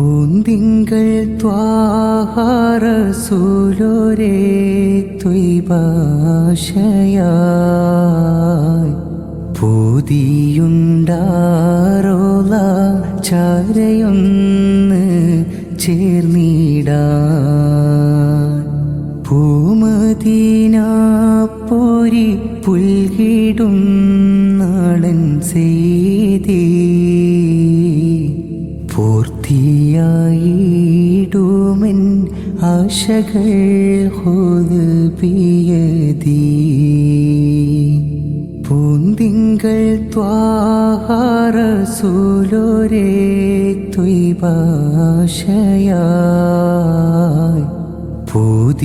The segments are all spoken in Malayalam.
പൂന്തിങ്കൾ ത്വാഹ റസൂലോരേ ത്വയ്ബാശയായി പൂതിയുണ്ടാറോള ചാരയൊന്ന് ചേർന്നിടാൻ പൂമദീനാപുരി പുൽകിടും നാളൻ ചെയ്തേ പൂർത്തിയായിടുമെൻ ആശകൾ ഹുദ് ബിയദി പൂന്തിങ്കൾ ത്വാഹ റസൂലോരേ ത്വയ്ബാശയായി പൂതിയുണ്ടാറോള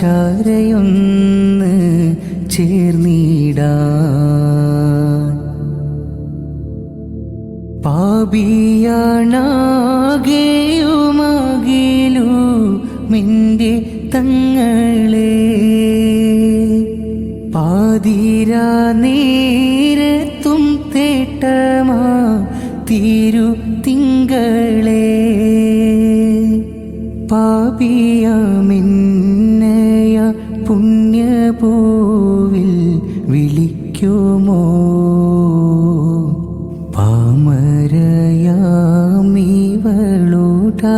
ചാരയൊന്ന് ചേർന്നിടാൻ പാപിയാണാകെയുമകിലു മിന്റെ തങ്ങളെ പാതിരാ നേരത്തും തേട്ടമാ തിരു തിങ്കളെ പാപിയാമിന്നയ പുണ്യഭൂവിൽ വിളിക്കുമോ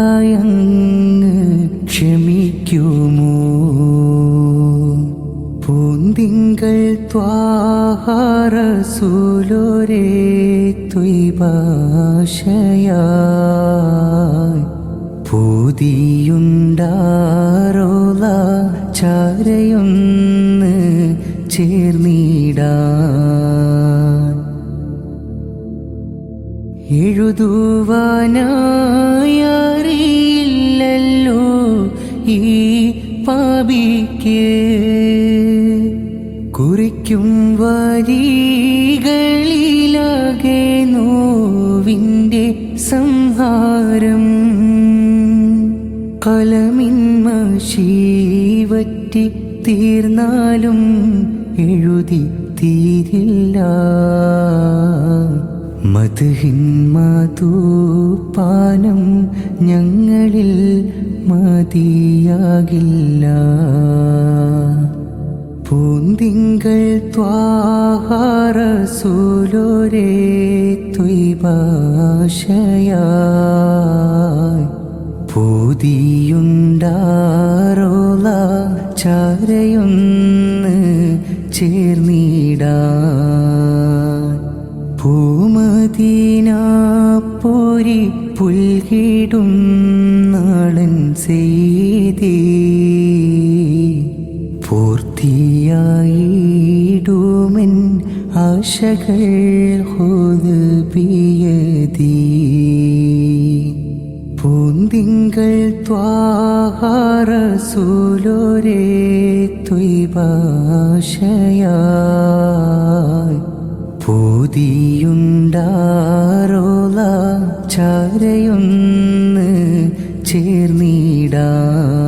പാമരയാമിവളുടായങ്ങ് ക്ഷമിക്കുമോ പൂന്തിങ്കൾ ത്വാഹ റസൂലോരേ ത്വയ്ബാശയായി പൂതിയുണ്ടാറോള ചാരയൊന്ന് ചേർന്നിടാൻ എഴുതുവാനായറിയില്ലല്ലോ ഈ പാപിക്ക് കുറിക്കും വരികളിലാകെ നോവിൻ്റെ സംഹാരം കലമിന്മഷീവറ്റി തീർന്നാലും എഴുതി തീരില്ല മദ്ഹിൻ മധുപാനം ഞങ്ങളിൽ മതിയാകില്ല പൂന്തിങ്കൾ ത്വാഹ റസൂലോരേ ത്വയ്ബാശയായി പൂതിയുണ്ടാറോള ചാരയൊന്ന് ചേർന്നിടാൻ പൂമദീനാപുരി പുൽകിടും നാളൻ ചെയ്തേ പൂർത്തിയായിടുമെൻ ആശകൾ ഹുദ് ബിയദി പൂന്തിങ്കൾ ത്വാഹ റസൂലോരേ ത്വയ്ബാശയായി പൂതിയുണ്ടാറോള ചാരയൊന്ന് ചേർന്നിടാൻ